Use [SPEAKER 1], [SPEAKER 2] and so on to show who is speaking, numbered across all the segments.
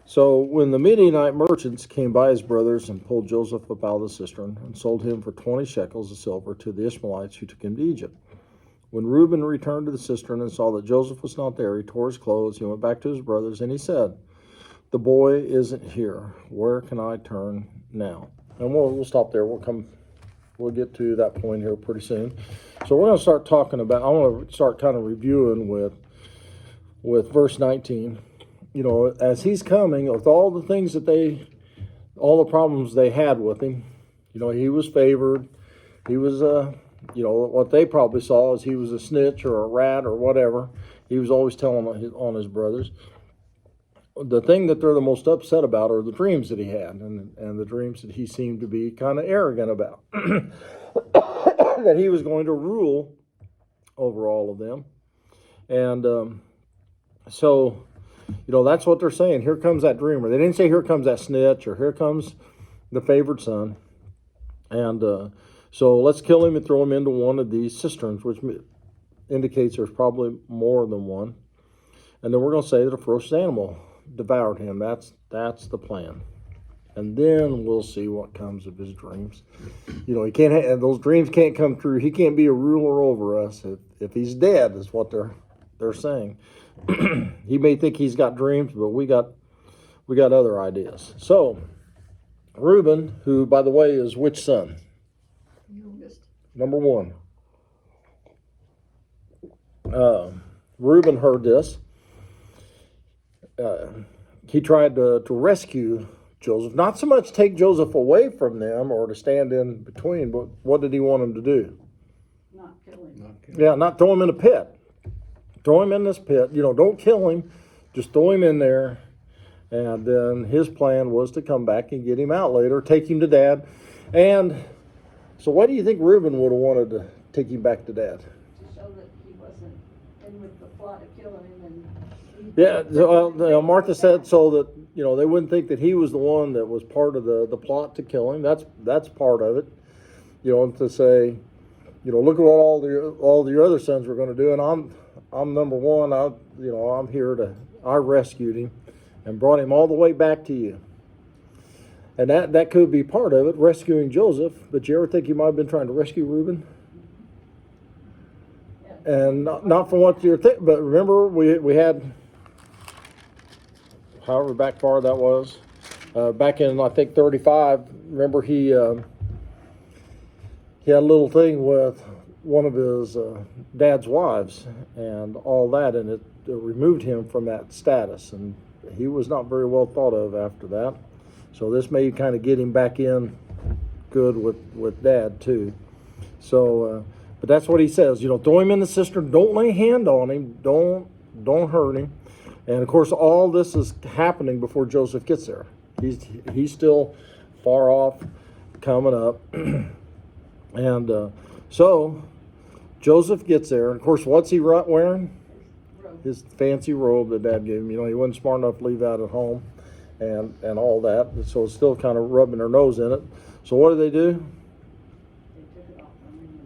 [SPEAKER 1] So when the Midianite merchants came by his brothers and pulled Joseph up out of the cistern and sold him for 20 shekels of silver to the Ishmaelites who took him to Egypt. When Reuben returned to the cistern and saw that Joseph was not there, he tore his clothes, he went back to his brothers, and he said, "The boy isn't here. Where can I turn now?" And we'll stop there. We'll get to that point here pretty soon. So we're going to start talking about, I want to start kind of reviewing with verse 19. You know, as he's coming, with all the things all the problems they had with him, you know, he was favored. He was, you know, what they probably saw is he was a snitch or a rat or whatever. He was always telling on his brothers. The thing that they're the most upset about are the dreams that he had, and the dreams that he seemed to be kind of arrogant about. That he was going to rule over all of them. And so, you know, that's what they're saying. Here comes that dreamer. They didn't say here comes that snitch or here comes the favored son. And so let's kill him and throw him into one of these cisterns, which indicates there's probably more than one. And then we're going to say that a ferocious animal devoured him. That's the plan. And then we'll see what comes of his dreams. You know, he can't. Those dreams can't come true. He can't be a ruler over us if he's dead, is what they're saying. He may think he's got dreams, but we got other ideas. So Reuben, who by the way is which son?
[SPEAKER 2] Youngest.
[SPEAKER 1] Number one. Reuben heard this. He tried to rescue Joseph, not so much take Joseph away from them or to stand in between, but what did he want him to do?
[SPEAKER 2] Not kill him.
[SPEAKER 1] Yeah, not throw him in a pit. Throw him in this pit. You know, don't kill him. Just throw him in there. And then his plan was to come back and get him out later, take him to Dad. And so why do you think Reuben would have wanted to take him back to Dad?
[SPEAKER 2] To show that he wasn't in with the plot of killing him.
[SPEAKER 1] Martha said so that, you know, they wouldn't think that he was the one that was part of the plot to kill him. That's part of it. You know, to say, you know, look at what all the other sons were going to do, and I'm number one. I'm here I rescued him and brought him all the way back to you. And that could be part of it, rescuing Joseph. But you ever think he might have been trying to rescue Reuben?
[SPEAKER 2] Yeah.
[SPEAKER 1] And not from what you're thinking, but remember we had, however back far that was, back in I think 35. Remember he had a little thing with one of his dad's wives and all that, and it removed him from that status, and he was not very well thought of after that. So this may kind of get him back in good with Dad too. So, but that's what he says. You know, throw him in the cistern. Don't lay a hand on him. Don't hurt him. And of course, all this is happening before Joseph gets there. He's still far off, coming up, and so Joseph gets there. And of course, what's he wearing? His fancy robe that Dad gave him. You know, he wasn't smart enough to leave that at home, and all that. So it's still kind of rubbing their nose in it. So what do?
[SPEAKER 2] They took it off.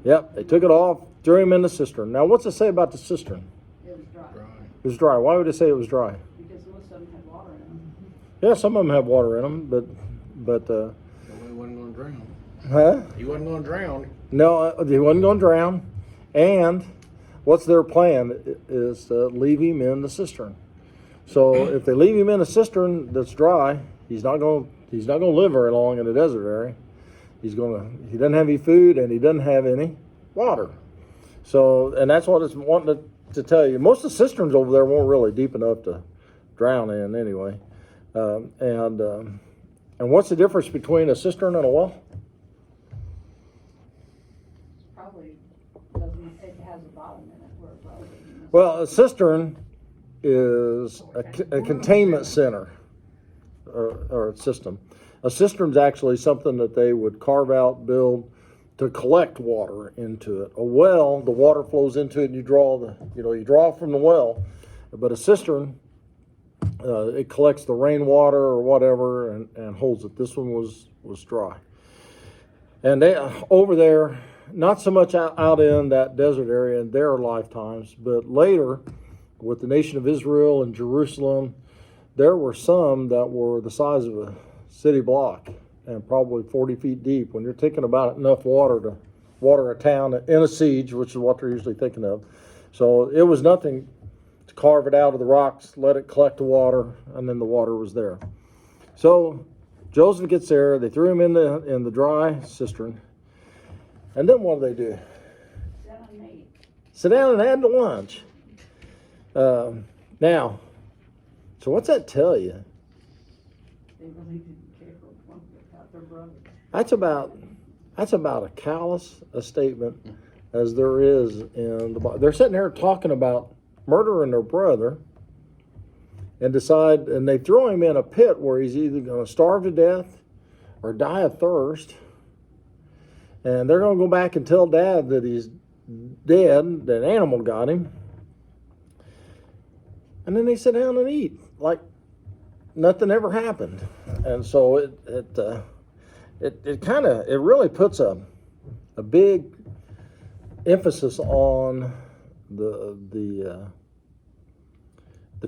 [SPEAKER 1] Yep, they took it off, threw him in the cistern. Now, what's it say about the cistern?
[SPEAKER 2] It was dry.
[SPEAKER 1] It was dry. Why would it say it was dry?
[SPEAKER 2] Because most of them had water in them.
[SPEAKER 1] Yeah, some of them have water in them, but
[SPEAKER 3] Well, he wasn't going to drown.
[SPEAKER 1] huh?
[SPEAKER 3] He wasn't going to drown.
[SPEAKER 1] No, he wasn't going to drown. And what's their plan is to leave him in the cistern. So if they leave him in a cistern that's dry, he's not going to live very long in the desert area. He doesn't have any food and he doesn't have any water. So, and that's what it's wanting to tell you. Most of the cisterns over there weren't really deep enough to drown in anyway. And what's the difference between a cistern and a well?
[SPEAKER 2] Probably doesn't. It has a bottom in it where it probably.
[SPEAKER 1] Well, a cistern is a containment center or a system. A cistern's actually something that they would carve out, build to collect water into it. A well, the water flows into it, and you draw from the well. But a cistern, it collects the rainwater or whatever and holds it. This one was dry. And they over there, not so much out in that desert area in their lifetimes, but later with the nation of Israel and Jerusalem, there were some that were the size of a city block and probably 40 feet deep. When you're thinking about enough water to water a town in a siege, which is what they're usually thinking of. So it was nothing to carve it out of the rocks, let it collect the water, and then the water was there. So Joseph gets there, they threw him in the dry cistern, and then what do? Sit down and have the lunch. Now, so what's that tell you?
[SPEAKER 2] They really didn't care about their brother.
[SPEAKER 1] That's about a callous a statement as there is in the Bible. They're sitting there talking about murdering their brother, and they throw him in a pit where he's either going to starve to death or die of thirst. And they're going to go back and tell Dad that he's dead, that an animal got him. And then they sit down and eat like nothing ever happened. And so it really puts a big emphasis on the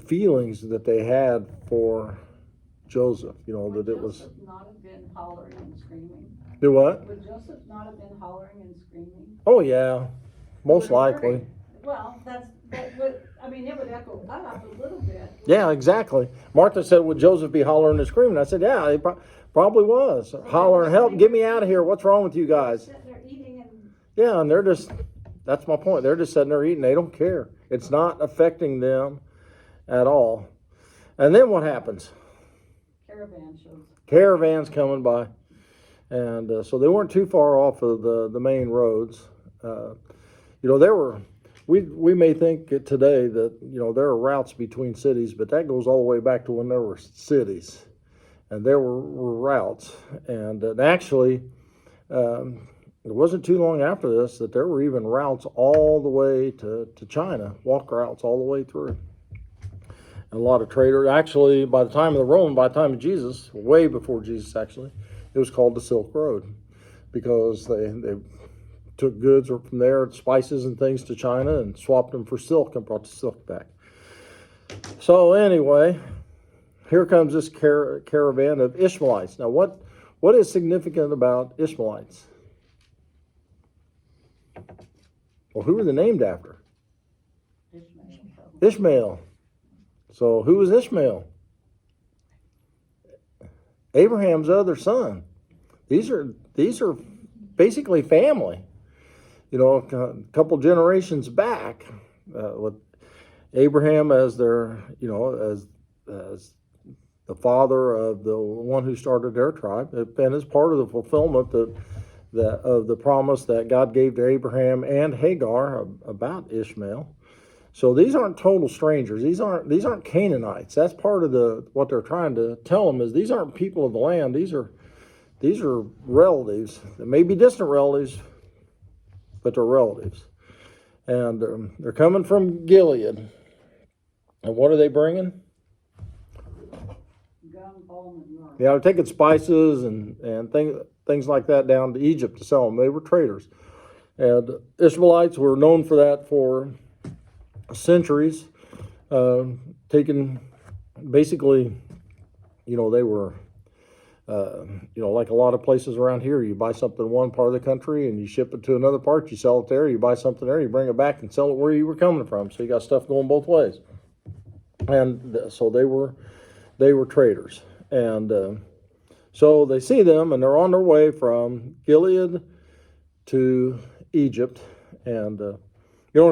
[SPEAKER 1] feelings that they had for Joseph. You know, that it was.
[SPEAKER 2] Would Joseph not have been hollering and screaming?
[SPEAKER 1] Do what?
[SPEAKER 2] Would Joseph not have been hollering and screaming?
[SPEAKER 1] Oh yeah, most likely.
[SPEAKER 2] Well, it would echo up a little bit.
[SPEAKER 1] Yeah, exactly. Martha said, would Joseph be hollering and screaming? I said, yeah, he probably was. Hollering, help, get me out of here. What's wrong with you guys?
[SPEAKER 2] Sitting there eating and
[SPEAKER 1] Yeah, and that's my point. They're just sitting there eating. They don't care. It's not affecting them at all. And then what happens? Caravans coming by. And so they weren't too far off of the main roads. We may think today that, there are routes between cities, but that goes all the way back to when there were cities. And there were routes. And actually, it wasn't too long after this that there were even routes all the way to China, walk routes all the way through. And a lot of traders, actually, by the time of Jesus, way before Jesus actually, it was called the Silk Road because they took goods from there, spices and things to China and swapped them for silk and brought the silk back. So anyway, here comes this caravan of Ishmaelites. Now what is significant about Ishmaelites? Well, who were they named after? Ishmael. So who was Ishmael? Abraham's other son. These are basically family. A couple generations back, with Abraham as their, as the father of the one who started their tribe, and as part of the fulfillment of the promise that God gave to Abraham and Hagar about Ishmael. So these aren't total strangers. These aren't Canaanites. That's part of what they're trying to tell them is these aren't people of the land. These are relatives. They may be distant relatives, but they're relatives. And they're coming from Gilead. And what are they bringing? Yeah, they're taking spices and things like that down to Egypt to sell them. They were traders. And Ishmaelites were known for that for centuries. Taking, basically, they were, like a lot of places around here, you buy something in one part of the country and you ship it to another part, you sell it there, you buy something there, you bring it back and sell it where you were coming from. So you got stuff going both ways. And so they were traders. And so they see them and they're on their way from Gilead to Egypt. And, of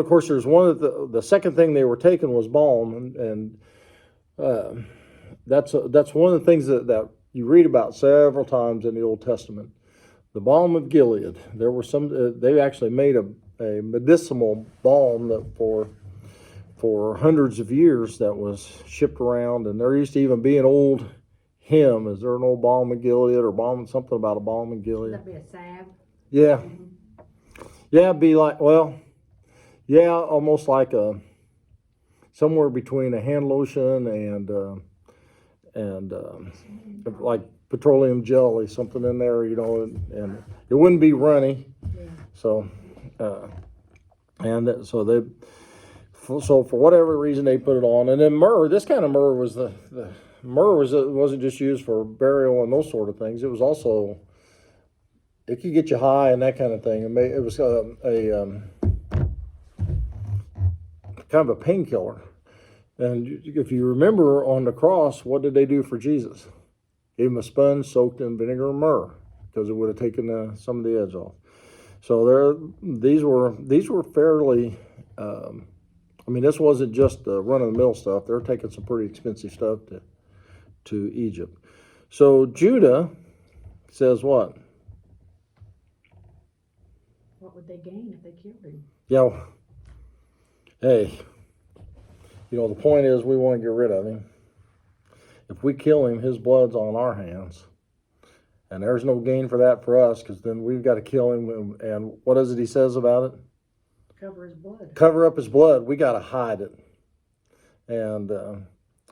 [SPEAKER 1] course, there's the second thing they were taking was balm. And that's one of the things that you read about several times in the Old Testament. The balm of Gilead. There were they actually made a medicinal balm that for hundreds of years that was shipped around. And there used to even be an old hymn. Is there an old balm of Gilead or something about a balm of Gilead?
[SPEAKER 4] Would that be a salve?
[SPEAKER 1] Yeah. Yeah, it'd be like, almost like somewhere between a hand lotion and like petroleum jelly, something in there, and it wouldn't be runny. Yeah. So, so they So for whatever reason, they put it on. And then myrrh, this kind of myrrh was myrrh wasn't just used for burial and those sort of things. It was also, it could get you high and that kind of thing. It was kind of a painkiller. And if you remember on the cross, what did they do for Jesus? Gave him a sponge soaked in vinegar and myrrh, because it would have taken some of the edge off. So these were fairly. This wasn't just run-of-the-mill stuff. They're taking some pretty expensive stuff to Egypt. So Judah says what?
[SPEAKER 4] What would they gain if they killed him?
[SPEAKER 1] Yeah. Hey, the point is we want to get rid of him. If we kill him, his blood's on our hands. And there's no gain for that for us, because then we've got to kill him. And what is it he says about it?
[SPEAKER 4] Cover his blood.
[SPEAKER 1] Cover up his blood. We got to hide it. And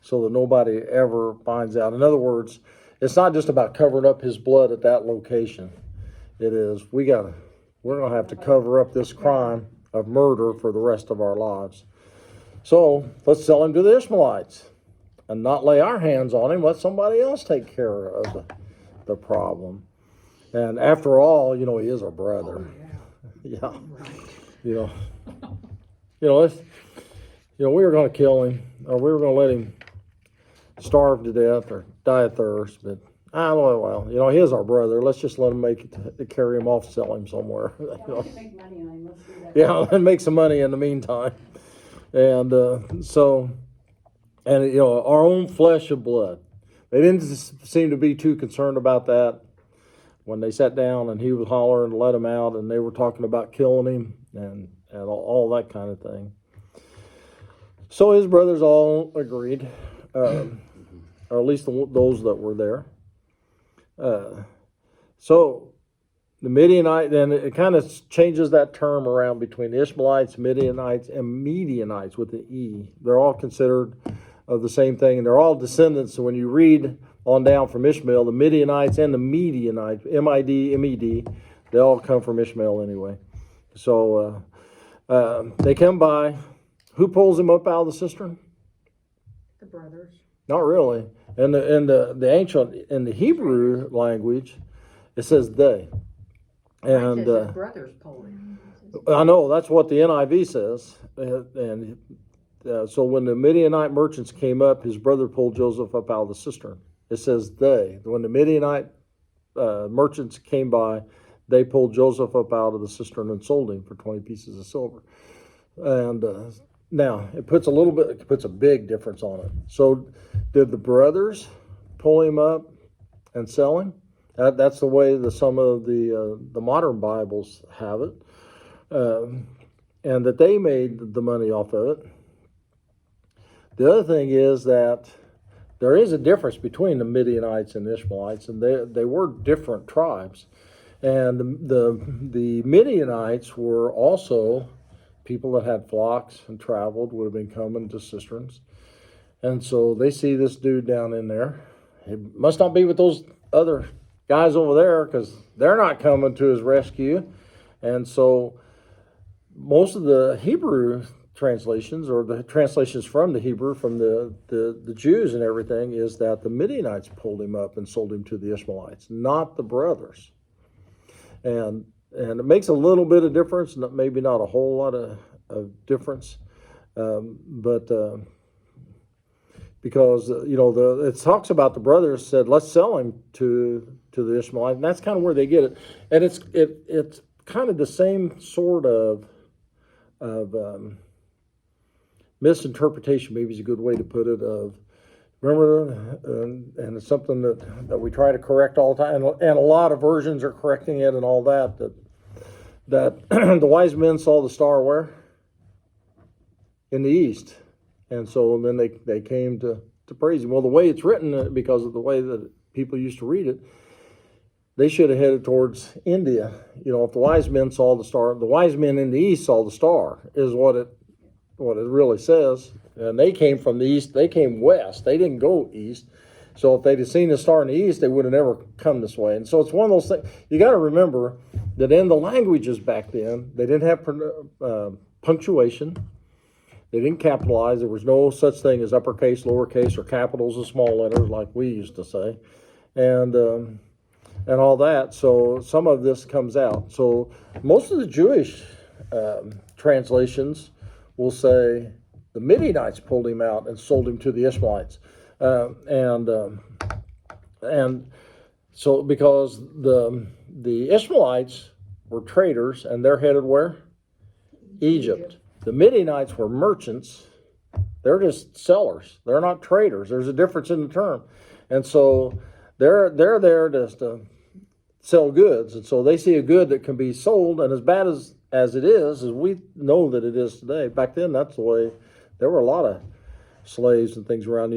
[SPEAKER 1] so that nobody ever finds out. In other words, it's not just about covering up his blood at that location. It is, we're going to have to cover up this crime of murder for the rest of our lives. So let's sell him to the Ishmaelites and not lay our hands on him. Let somebody else take care of the problem. And after all, he is our brother. Yeah. We were going to kill him, or we were going to let him starve to death or die of thirst. But he is our brother. Let's just let him carry him off, sell him somewhere.
[SPEAKER 2] Yeah, we can make money on him. Let's do that.
[SPEAKER 1] Yeah, and make some money in the meantime. And our own flesh and blood. They didn't seem to be too concerned about that when they sat down and he was hollering to let him out, and they were talking about killing him and all that kind of thing. So his brothers all agreed, or at least those that were there. So the Midianite, then it kind of changes that term around between the Ishmaelites, Midianites, and Medianites with the E. They're all considered of the same thing, and they're all descendants. So when you read on down from Ishmael, the Midianites and the Medianites, M-I-D, M-E-D, they all come from Ishmael anyway. So they come by. Who pulls him up out of the cistern?
[SPEAKER 4] The brothers.
[SPEAKER 1] Not really. In the ancient, in the Hebrew language, it says they. And
[SPEAKER 4] his brothers pulled him.
[SPEAKER 1] I know, that's what the NIV says. So when the Midianite merchants came up, his brother pulled Joseph up out of the cistern. It says they. When the Midianite merchants came by, they pulled Joseph up out of the cistern and sold him for 20 pieces of silver. And now it puts a big difference on it. So did the brothers pull him up and sell him? That's the way some of the modern Bibles have it, and that they made the money off of it. The other thing is that there is a difference between the Midianites and the Ishmaelites, and they were different tribes. And the Midianites were also people that had flocks and traveled, would have been coming to cisterns. And so they see this dude down in there. It must not be with those other guys over there, because they're not coming to his rescue. And so most of the Hebrew translations, or the translations from the Hebrew, from the Jews and everything, is that the Midianites pulled him up and sold him to the Ishmaelites, not the brothers. And it makes a little bit of difference, maybe not a whole lot of difference, but because it talks about the brothers said, let's sell him to the Ishmaelites, and that's kind of where they get it. And it's kind of the same sort of misinterpretation, maybe is a good way to put it, of, remember, and it's something that we try to correct all the time, and a lot of versions are correcting it and all that the wise men saw the star where? In the east. And so then they came to praise him. Well, the way it's written, because of the way that people used to read it, they should have headed towards India. If the wise men saw the star, the wise men in the east saw the star, is what it really says. And they came from the east, they came west, they didn't go east. So if they'd have seen the star in the east, they would have never come this way. And so it's one of those things, you got to remember that in the languages back then, they didn't have punctuation. They didn't capitalize. There was no such thing as uppercase, lowercase, or capitals and small letters like we used to say, and all that. So some of this comes out. So most of the Jewish translations will say the Midianites pulled him out and sold him to the Ishmaelites, and so because the Ishmaelites were traders and they're headed where? Egypt. The Midianites were merchants. They're just sellers. They're not traders. There's a difference in the term. And so they're there just to sell goods. And so they see a good that can be sold, and as bad as it is, as we know that it is today, back then that's the way. There were a lot of slaves and things around,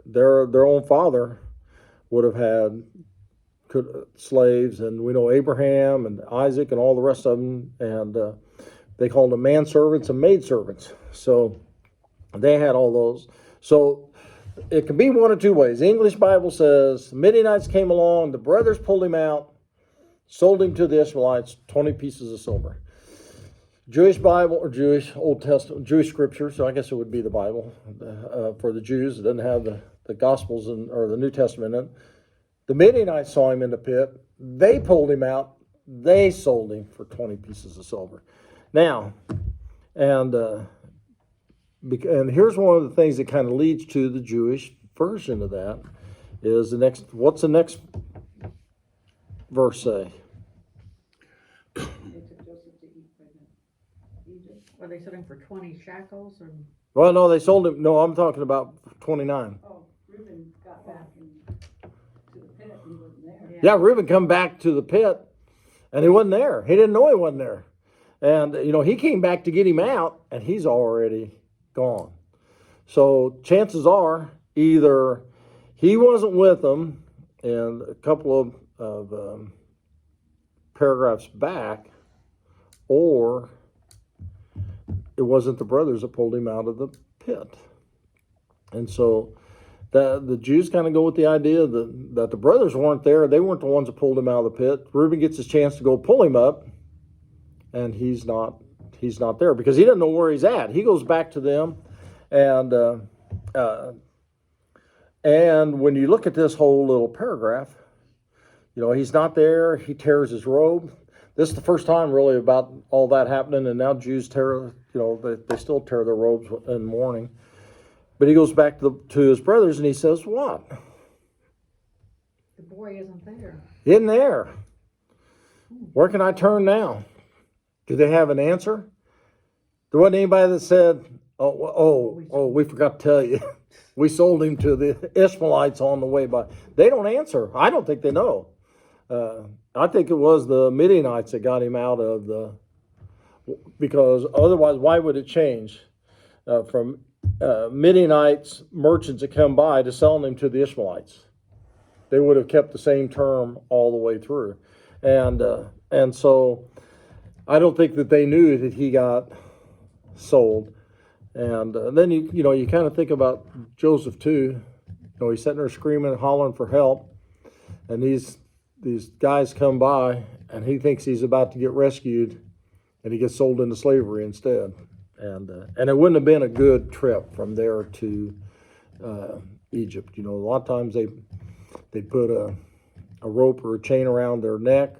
[SPEAKER 1] their own father would have had slaves, and we know Abraham and Isaac and all the rest of them, and they called them manservants and maidservants. So they had all those. So it can be one of two ways. The English Bible says Midianites came along, the brothers pulled him out, sold him to the Ishmaelites, 20 pieces of silver. Jewish Bible, or Jewish Old Testament, Jewish scripture, so I guess it would be the Bible for the Jews. It doesn't have the Gospels or the New Testament in it. The Midianites saw him in the pit. They pulled him out. They sold him for 20 pieces of silver. Now, and here's one of the things that kind of leads to the Jewish version of that is what's the next verse say?
[SPEAKER 2] They took Joseph to Egypt.
[SPEAKER 4] Were they selling for 20 shekels or?
[SPEAKER 1] Well, no, they sold him. No, I'm talking about 29.
[SPEAKER 2] Oh, Reuben got back to the pit and he wasn't there.
[SPEAKER 1] Yeah, Reuben come back to the pit, and he wasn't there. He didn't know he wasn't there. And, he came back to get him out, and he's already gone. So chances are either he wasn't with them, and a couple of paragraphs back, or it wasn't the brothers that pulled him out of the pit. And so the Jews kind of go with the idea that the brothers weren't there. They weren't the ones that pulled him out of the pit. Reuben gets his chance to go pull him up, and he's not there because he doesn't know where he's at. He goes back to them, and when you look at this whole little paragraph, he's not there. He tears his robe. This is the first time really about all that happening, and now Jews tear, they still tear their robes in mourning. But he goes back to his brothers and he says, what?
[SPEAKER 4] The boy isn't there.
[SPEAKER 1] He isn't there. Where can I turn now? Do they have an answer? There wasn't anybody that said, we forgot to tell you. We sold him to the Ishmaelites on the way by. They don't answer. I don't think they know. I think it was the Midianites that got him out of because otherwise, why would it change from Midianites, merchants that come by to selling him to the Ishmaelites? They would have kept the same term all the way through. And so I don't think that they knew that he got sold. And then you kind of think about Joseph too. He's sitting there screaming and hollering for help, and these guys come by, and he thinks he's about to get rescued, and he gets sold into slavery instead. And it wouldn't have been a good trip from there to Egypt. A lot of times they put a rope or a chain around their neck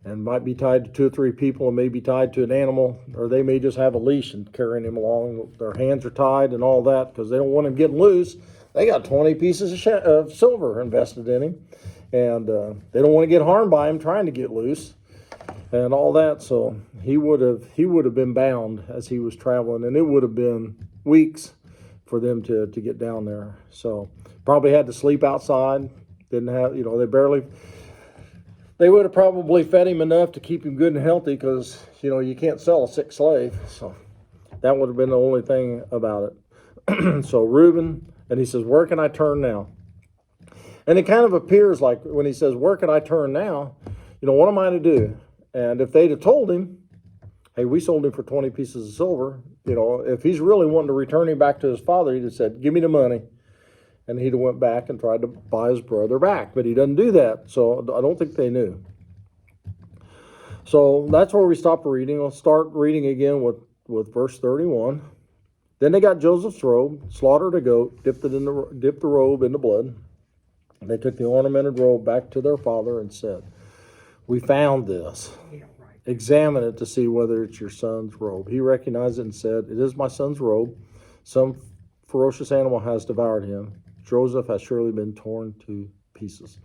[SPEAKER 1] and might be tied to 2 or 3 people, and may be tied to an animal, or they may just have a leash and carrying him along. Their hands are tied and all that because they don't want him getting loose. They got 20 pieces of silver invested in him, and they don't want to get harmed by him trying to get loose and all that. So he would have been bound as he was traveling, and it would have been weeks for them to get down there. So probably had to sleep outside. Didn't have, they would have probably fed him enough to keep him good and healthy because, you can't sell a sick slave. So that would have been the only thing about it. So Reuben, and he says, where can I turn now? And it kind of appears like when he says, where can I turn now? What am I to do? And if they'd have told him, hey, we sold him for 20 pieces of silver, if he's really wanting to return him back to his father, he'd have said, give me the money. And he'd have went back and tried to buy his brother back. But he doesn't do that. So I don't think they knew. So that's where we stopped reading. We'll start reading again with with verse 31. Then they got Joseph's robe, slaughtered a goat, dipped the robe in the blood. And they took the ornamented robe back to their father and said, "We found this.
[SPEAKER 4] Yeah, right.
[SPEAKER 1] Examine it to see whether it's your son's robe." He recognized it and said, "It is my son's robe. Some ferocious animal has devoured him. Joseph has surely been torn to pieces."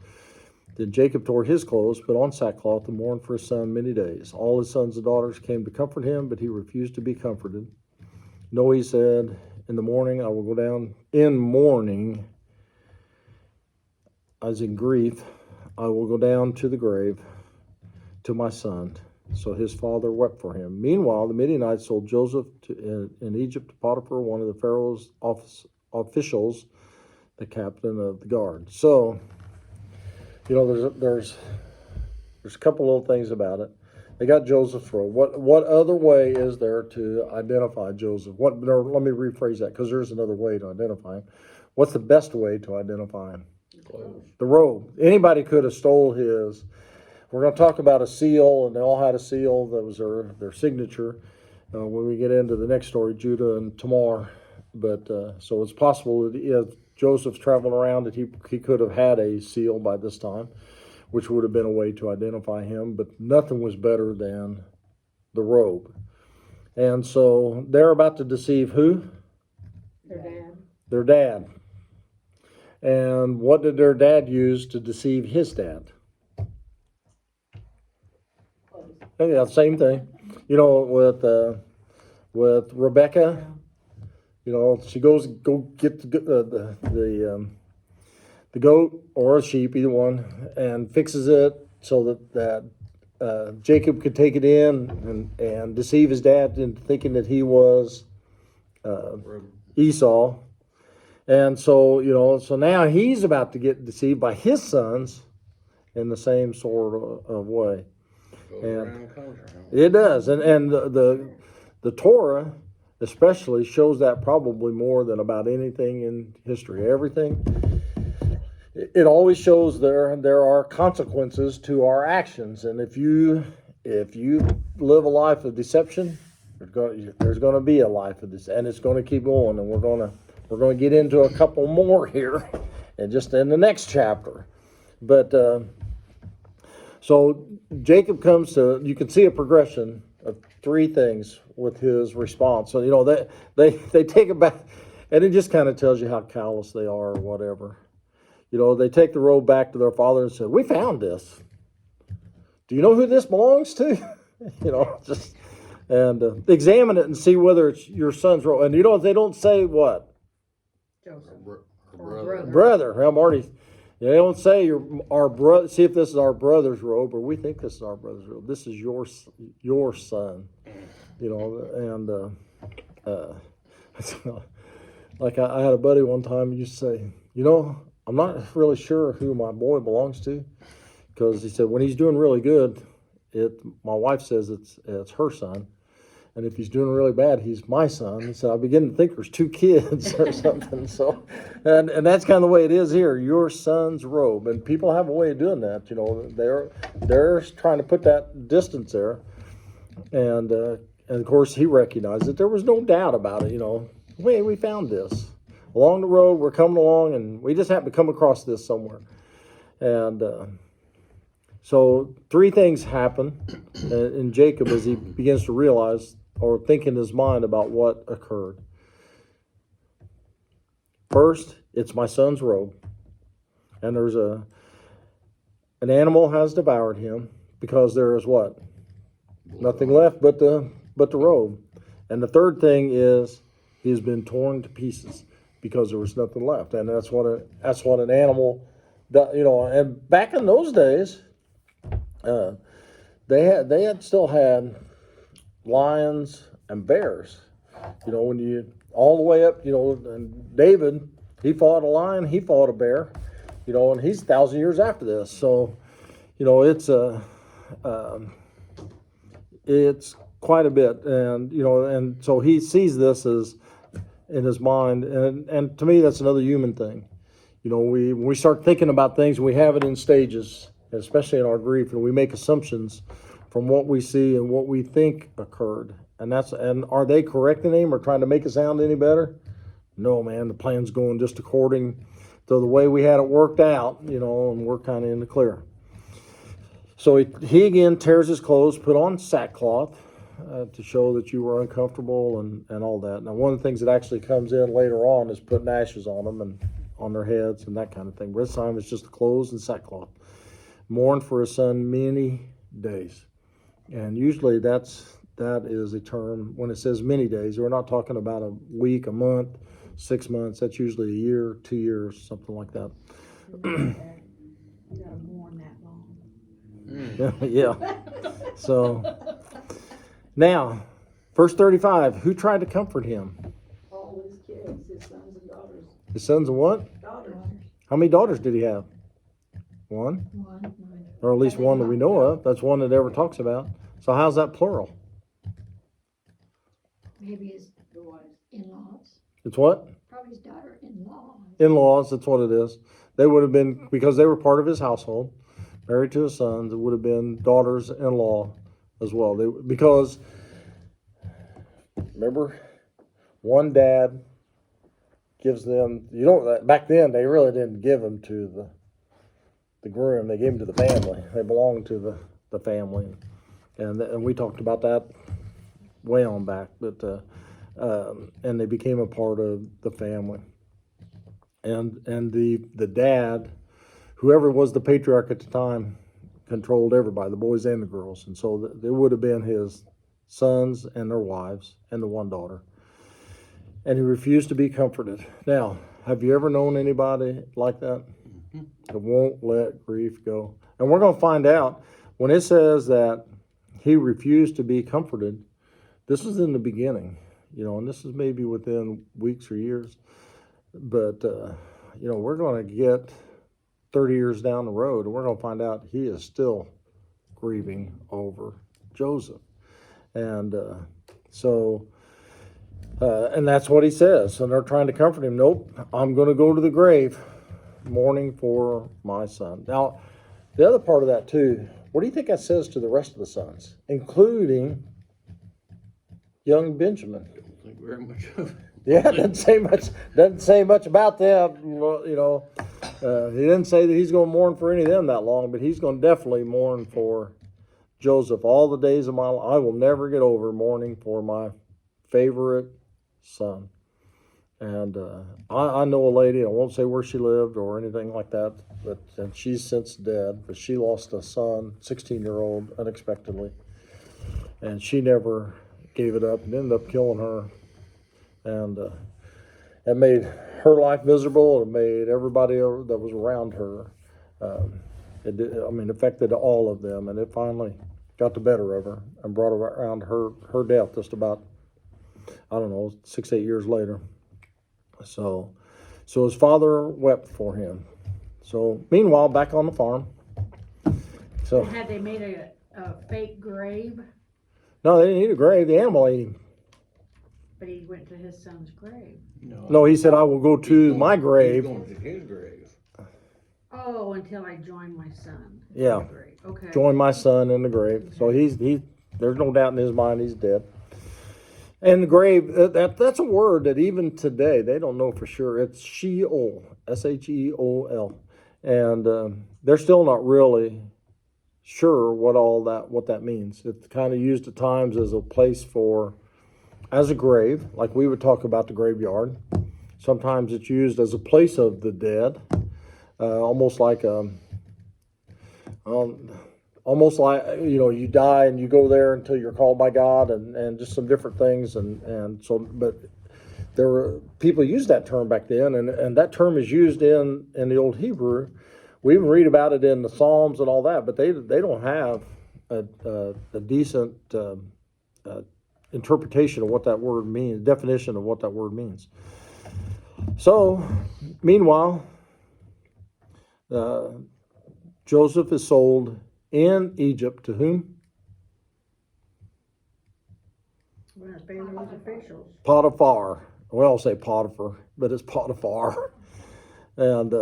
[SPEAKER 1] Then Jacob tore his clothes, put on sackcloth, and mourned for his son many days. All his sons and daughters came to comfort him, but he refused to be comforted. "No," he said, "in the morning I will go down. In mourning, as in grief, I will go down to the grave to my son." So his father wept for him. Meanwhile, the Midianites sold Joseph in Egypt to Potiphar, one of the Pharaoh's officials, the captain of the guard. So, there's a couple little things about it. They got Joseph's robe. What other way is there to identify Joseph? Let me rephrase that, because there's another way to identify him. What's the best way to identify him?
[SPEAKER 3] Clothes.
[SPEAKER 1] The robe. Anybody could have stole his. We're going to talk about a seal, and they all had a seal that was their signature when we get into the next story, Judah and Tamar. But so it's possible that if Joseph's traveling around, that he could have had a seal by this time, which would have been a way to identify him. But nothing was better than the robe. And so they're about to deceive who?
[SPEAKER 4] Their dad.
[SPEAKER 1] Their dad. And what did their dad use to deceive his dad? Yeah, same thing. With Rebecca, she goes go get the goat or a sheep, either one, and fixes it so that Jacob could take it in and deceive his dad into thinking that he was Esau. And so, so now he's about to get deceived by his sons in the same sort of way.
[SPEAKER 3] Goes
[SPEAKER 1] And
[SPEAKER 3] around, comes around.
[SPEAKER 1] it does. And the Torah especially shows that probably more than about anything in history. Everything, it always shows there are consequences to our actions. And if you live a life of deception, there's going to be a life of this, and it's going to keep going. And we're going to get into a couple more here, and just in the next chapter. But so Jacob comes to. You can see a progression of three things with his response. So they take it back, and it just kind of tells you how callous they are, or whatever. They take the robe back to their father and say, "We found this. Do you know who this belongs to?" And examine it and see whether it's your son's robe. And they don't say what?
[SPEAKER 4] Joseph.
[SPEAKER 3] Her brother.
[SPEAKER 1] Brother. I'm already. They don't say our brother. See if this is our brother's robe, or we think this is our brother's robe. This is your son. And like I had a buddy one time. He used to say, "I'm not really sure who my boy belongs to," because he said when he's doing really good, my wife says it's her son. And if he's doing really bad, he's my son. He said, "I begin to think there's two kids or something." So, and that's kind of the way it is here. Your son's robe, and people have a way of doing that. They're trying to put that distance there, and of course he recognized it. There was no doubt about it. Hey, we found this along the road. We're coming along, and we just happened to come across this somewhere, and. So three things happen in Jacob as he begins to realize or think in his mind about what occurred. First, it's my son's robe. And there's an animal has devoured him because there is what? Nothing left but the robe. And the third thing is he's been torn to pieces because there was nothing left. And that's what an animal does, and back in those days, they had still had lions and bears. When you all the way up, and David, he fought a lion, he fought a bear, and he's 1,000 years after this. So, it's quite a bit, and so he sees this as in his mind, and to me that's another human thing. When we start thinking about things, we have it in stages. Especially in our grief, and we make assumptions from what we see and what we think occurred. And are they correcting him or trying to make it sound any better? No, man, the plan's going just according to the way we had it worked out, and we're kind of in the clear. So he again tears his clothes, put on sackcloth to show that you were uncomfortable and all that. Now, one of the things that actually comes in later on is putting ashes on them and on their heads and that kind of thing. But this time it's just the clothes and sackcloth. Mourn for his son many days. And usually that is a term, when it says many days, we're not talking about a week, a month, 6 months. That's usually a year, 2 years, something like that.
[SPEAKER 4] You gotta mourn that long.
[SPEAKER 1] Yeah. So now, verse 35, who tried to comfort him?
[SPEAKER 2] All his kids, his sons and daughters.
[SPEAKER 1] His sons and what?
[SPEAKER 2] Daughters.
[SPEAKER 1] How many daughters did he have? One?
[SPEAKER 4] One.
[SPEAKER 1] Or at least one that we know of. That's one that ever talks about. So how's that plural?
[SPEAKER 4] Maybe his
[SPEAKER 2] The wives.
[SPEAKER 4] in-laws.
[SPEAKER 1] It's what?
[SPEAKER 4] Probably his daughter-in-law.
[SPEAKER 1] In-laws, that's what it is. They would have been, because they were part of his household, married to his sons, it would have been daughters-in-law as well. Because, remember, one dad gives them, back then they really didn't give them to the groom, they gave them to the family. They belonged to the family. And we talked about that way on back, but and they became a part of the family. And the dad, whoever was the patriarch at the time, controlled everybody, the boys and the girls. And so there would have been his sons and their wives and the one daughter. And he refused to be comforted. Now, have you ever known anybody like that? That won't let grief go? And we're going to find out when it says that he refused to be comforted. This was in the beginning, and this is maybe within weeks or years. But, we're going to get 30 years down the road, and we're going to find out he is still grieving over Joseph. And and that's what he says. And they're trying to comfort him. Nope, I'm going to go to the grave mourning for my son. Now, the other part of that, too, what do you think that says to the rest of the sons, including young Benjamin?
[SPEAKER 3] Don't think very much of it.
[SPEAKER 1] Yeah, doesn't say much about them. Well, he didn't say that he's going to mourn for any of them that long, but he's going to definitely mourn for Joseph all the days of my life. I will never get over mourning for my favorite son. And I know a lady, I won't say where she lived or anything like that, and she's since dead, but she lost a son, 16-year-old, unexpectedly. And she never gave it up and ended up killing her. And it made her life miserable. It made everybody that was around her. It affected all of them. And it finally got the better of her and brought around her death just about, 6-8 years later. So his father wept for him. So meanwhile, back on the farm. So
[SPEAKER 4] Had they made a fake grave?
[SPEAKER 1] no, they didn't eat a grave. The animal ate him.
[SPEAKER 4] But he went to his son's grave.
[SPEAKER 1] No, he said, I will go to my grave.
[SPEAKER 3] He's going to his grave.
[SPEAKER 4] Oh, until I join my son.
[SPEAKER 1] Yeah.
[SPEAKER 4] In the grave. Okay.
[SPEAKER 1] Join my son in the grave. So he's there's no doubt in his mind he's dead. And the grave, that's a word that even today, they don't know for sure. It's Sheol, Sheol. And they're still not really sure what that means. It's kind of used at times as a place as a grave, like we would talk about the graveyard. Sometimes it's used as a place of the dead, almost like you die and you go there until you're called by God, and just some different things, and so. But there were people used that term back then, and that term is used in the Old Hebrew. We even read about it in the Psalms and all that, but they don't have a decent interpretation of what that word means, definition of what that word means. So, meanwhile, Joseph is sold in Egypt to whom?
[SPEAKER 4] Well, Pharaoh's officials.
[SPEAKER 1] Potiphar. Well, I'll say Potiphar, but it's Potiphar. And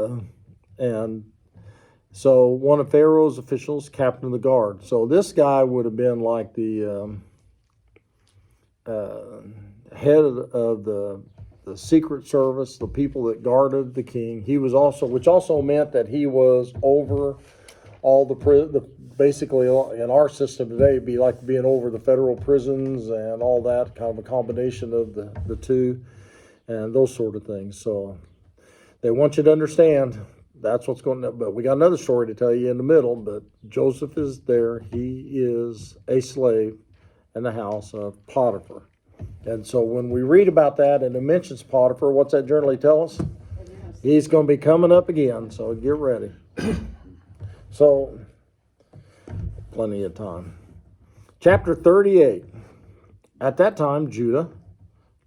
[SPEAKER 1] so one of Pharaoh's officials, captain of the guard. So this guy would have been like the head of the secret service, the people that guarded the king. He was also, which also meant that he was over all the basically in our system today, it'd be like being over the federal prisons and all that, kind of a combination of the two and those sort of things. So they want you to understand that's what's going on. But we got another story to tell you in the middle. But Joseph is there. He is a slave in the house of Potiphar. And so when we read about that and it mentions Potiphar, what's that generally tell us? He's going to be coming up again. So get ready. So plenty of time. Chapter 38. At that time, Judah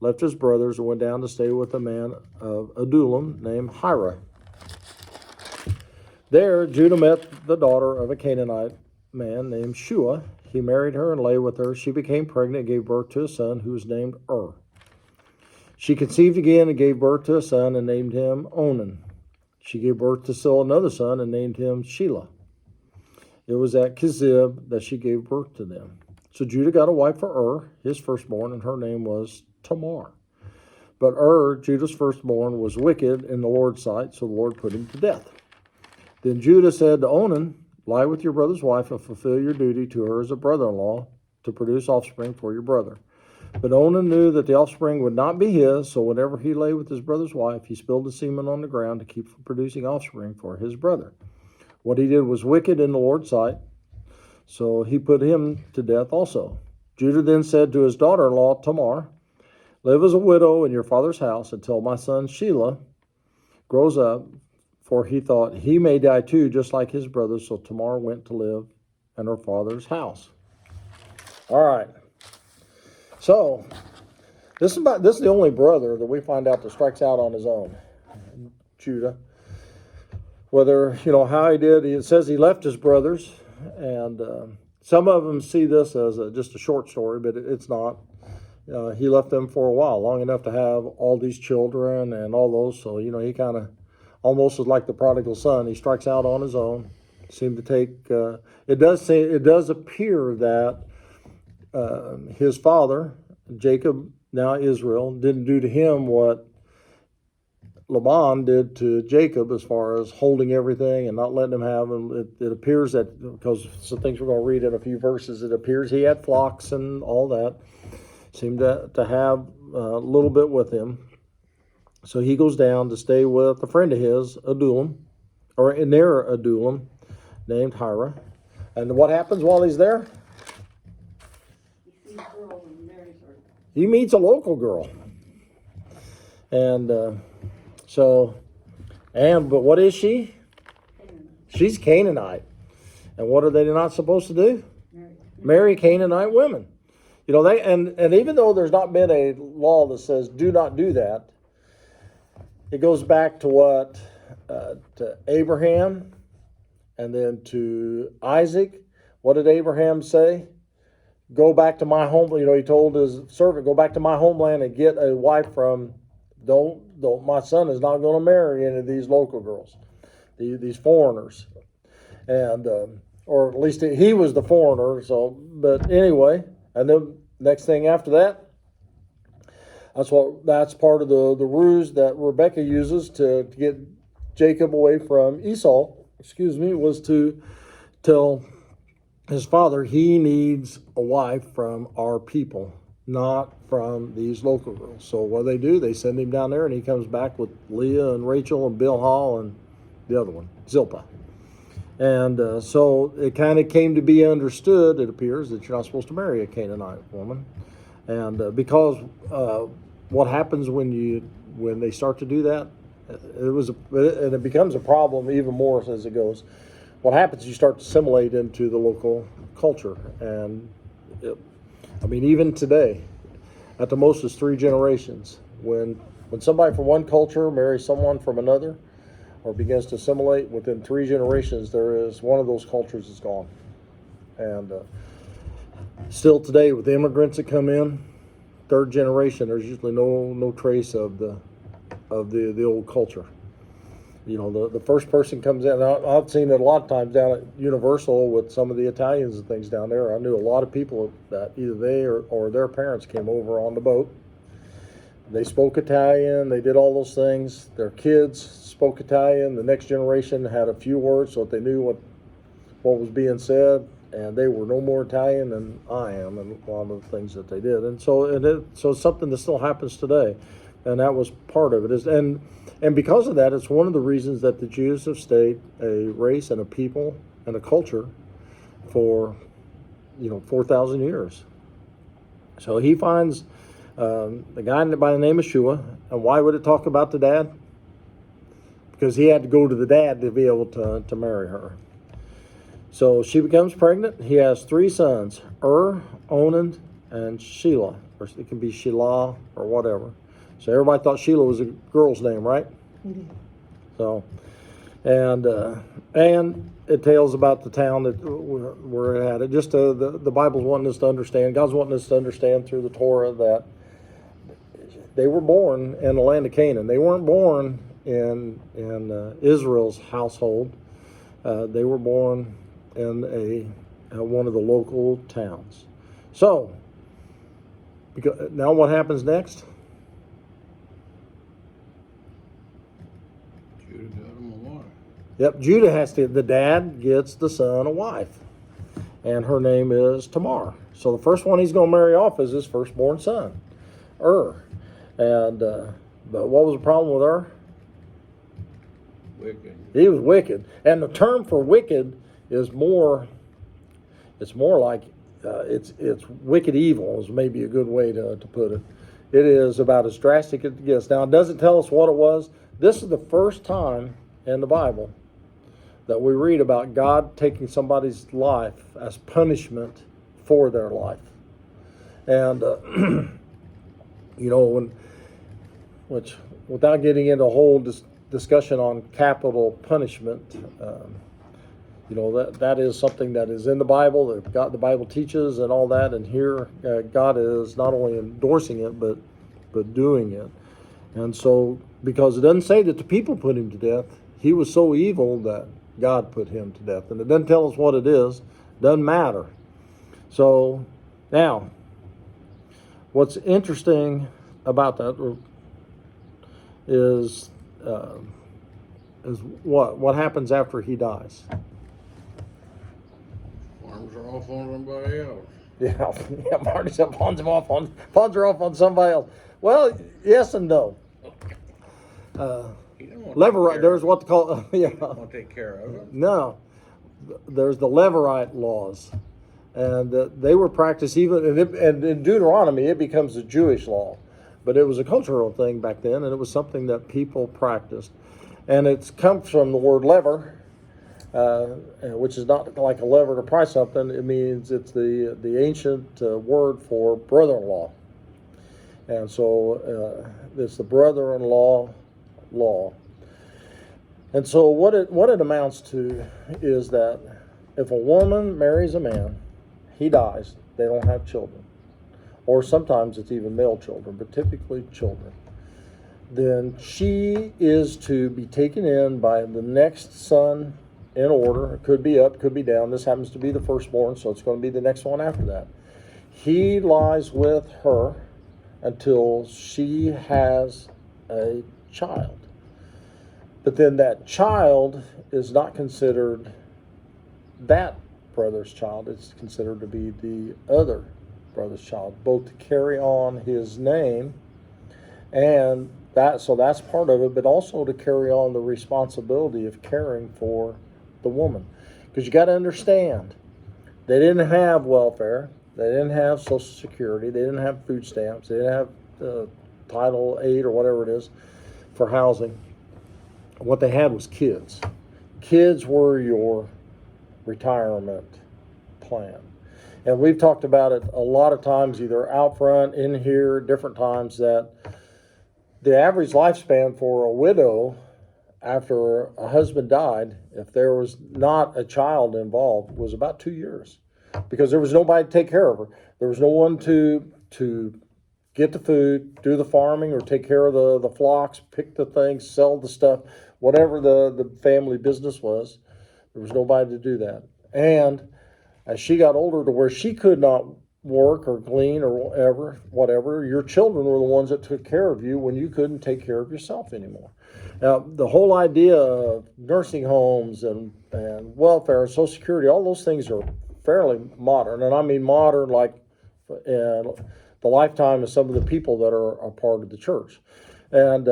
[SPEAKER 1] left his brothers and went down to stay with a man of Adullam named Hira. There, Judah met the daughter of a Canaanite man named Shua. He married her and lay with her. She became pregnant and gave birth to a son who was named She conceived again and gave birth to a son and named him Onan. She gave birth to still another son and named him Shelah. It was at Kizib that she gave birth to them. So Judah got a wife for his firstborn, and her name was Tamar. But Judah's firstborn, was wicked in the Lord's sight, so the Lord put him to death. Then Judah said to Onan, lie with your brother's wife and fulfill your duty to her as a brother-in-law to produce offspring for your brother. But Onan knew that the offspring would not be his, so whenever he lay with his brother's wife, he spilled the semen on the ground to keep from producing offspring for his brother. What he did was wicked in the Lord's sight, so he put him to death also. Judah then said to his daughter-in-law Tamar, live as a widow in your father's house until my son Shelah grows up, for he thought he may die too, just like his brother. So Tamar went to live in her father's house. All right. So this is the only brother that we find out that strikes out on his own, Judah. Whether, how he did, it says he left his brothers, and some of them see this as just a short story, but it's not. He left them for a while, long enough to have all these children and all those. So, he kind of almost is like the prodigal son. He strikes out on his own. Seemed to take. It does appear that his father, Jacob, now Israel, didn't do to him what Laban did to Jacob as far as holding everything and not letting him have them. It appears that, because some things we're going to read in a few verses, it appears he had flocks and all that. Seemed to have a little bit with him. So he goes down to stay with a friend of his, Adullam, or near Adullam, named Hira. And what happens while he's there?
[SPEAKER 2] He sees girls and marries her.
[SPEAKER 1] He meets a local girl. And but what is she? She's Canaanite. And what are they not supposed to do? Marry Canaanite women. And even though there's not been a law that says do not do that, it goes back to what? To Abraham and then to Isaac. What did Abraham say? Go back to my home. He told his servant, go back to my homeland and get a wife from, my son is not going to marry any of these local girls, these foreigners. And, or at least he was the foreigner. So, but anyway, and then next thing after that, that's part of the ruse that Rebekah uses to get Jacob away from Esau, was to tell his father he needs a wife from our people, not from these local girls. So what do? They send him down there, and he comes back with Leah and Rachel and Bilhah and the other one, Zilpah. And so it kind of came to be understood, it appears, that you're not supposed to marry a Canaanite woman. And because what happens when they start to do that, and it becomes a problem even more as it goes. What happens is you start to assimilate into the local culture. And even today, at the most is 3 generations. When somebody from one culture marries someone from another, or begins to assimilate, within 3 generations, there is one of those cultures is gone. And still today, with the immigrants that come in, 3rd generation, there's usually no trace of the old culture. The first person comes in. I've seen it a lot of times down at Universal with some of the Italians and things down there. I knew a lot of people that either they or their parents came over on the boat. They spoke Italian. They did all those things. Their kids spoke Italian. The next generation had a few words so that they knew what was being said. And they were no more Italian than I am, and a lot of the things that they did. And so it's something that still happens today, and that was part of it. And because of that, it's one of the reasons that the Jews have stayed a race and a people and a culture for 4,000 years. So he finds the guy by the name of Shua, and why would it talk about the dad? Because he had to go to the dad to be able to marry her. So she becomes pregnant. He has 3 sons, Onan, and Shelah. Or it can be Shelah or whatever. So everybody thought Sheila was a girl's name, right? Mm-hmm. So, and it tells about the town that we're at. It just the Bible's wanting us to understand. God's wanting us to understand through the Torah that they were born in the land of Canaan. They weren't born in Israel's household. They were born in one of the local towns. So, now what happens next?
[SPEAKER 3] Judah got him a wife.
[SPEAKER 1] Yep, Judah the dad gets the son a wife. And her name is Tamar. So the first one he's going to marry off is his firstborn son, And, but what was the problem with
[SPEAKER 3] Wicked.
[SPEAKER 1] He was wicked. And the term for wicked is it's more like, it's wicked evil is maybe a good way to put it. It is about as drastic as it gets. Now, it doesn't tell us what it was. This is the first time in the Bible that we read about God taking somebody's life as punishment for their life. And, which without getting into a whole discussion on capital punishment, that is something that is in the Bible, that the Bible teaches and all that. And here God is not only endorsing it, but doing it. And so, because it doesn't say that the people put him to death, he was so evil that God put him to death. And it doesn't tell us what it is. Doesn't matter. So, now, what's interesting about that is what happens after he dies.
[SPEAKER 3] Farms are off on somebody else.
[SPEAKER 1] Yeah, Marty said pawns are off on somebody else. Well, yes and no. Levirate, there's what they call,
[SPEAKER 3] Want to take care of it?
[SPEAKER 1] No, there's the Levirate laws, and they were practiced even, and in Deuteronomy it becomes a Jewish law, but it was a cultural thing back then, and it was something that people practiced, and it comes from the word lever, which is not like a lever to pry something. It means it's the ancient word for brother-in-law, and so it's the brother-in-law law. And so what it amounts to is that if a woman marries a man, he dies, they don't have children, or sometimes it's even male children, but typically children, then she is to be taken in by the next son in order. It could be up, could be down. This happens to be the firstborn, so it's going to be the next one after that. He lies with her until she has a child. But then that child is not considered that brother's child. It's considered to be the other brother's child, both to carry on his name, and that's part of it, but also to carry on the responsibility of caring for the woman. Because you got to understand, they didn't have welfare, they didn't have Social Security, they didn't have food stamps, they didn't have Title 8 or whatever it is for housing. What they had was kids. Kids were your retirement plan. And we've talked about it a lot of times, either out front, in here, different times, that the average lifespan for a widow after a husband died, if there was not a child involved, was about 2 years. Because there was nobody to take care of her. There was no one to get the food, do the farming, or take care of the flocks, pick the things, sell the stuff. whatever the family business was. There was nobody to do that. And as she got older to where she could not work or glean or whatever, your children were the ones that took care of you when you couldn't take care of yourself anymore. Now, the whole idea of nursing homes and welfare and Social Security, all those things are fairly modern. And I mean modern like the lifetime of some of the people that are a part of the church. And,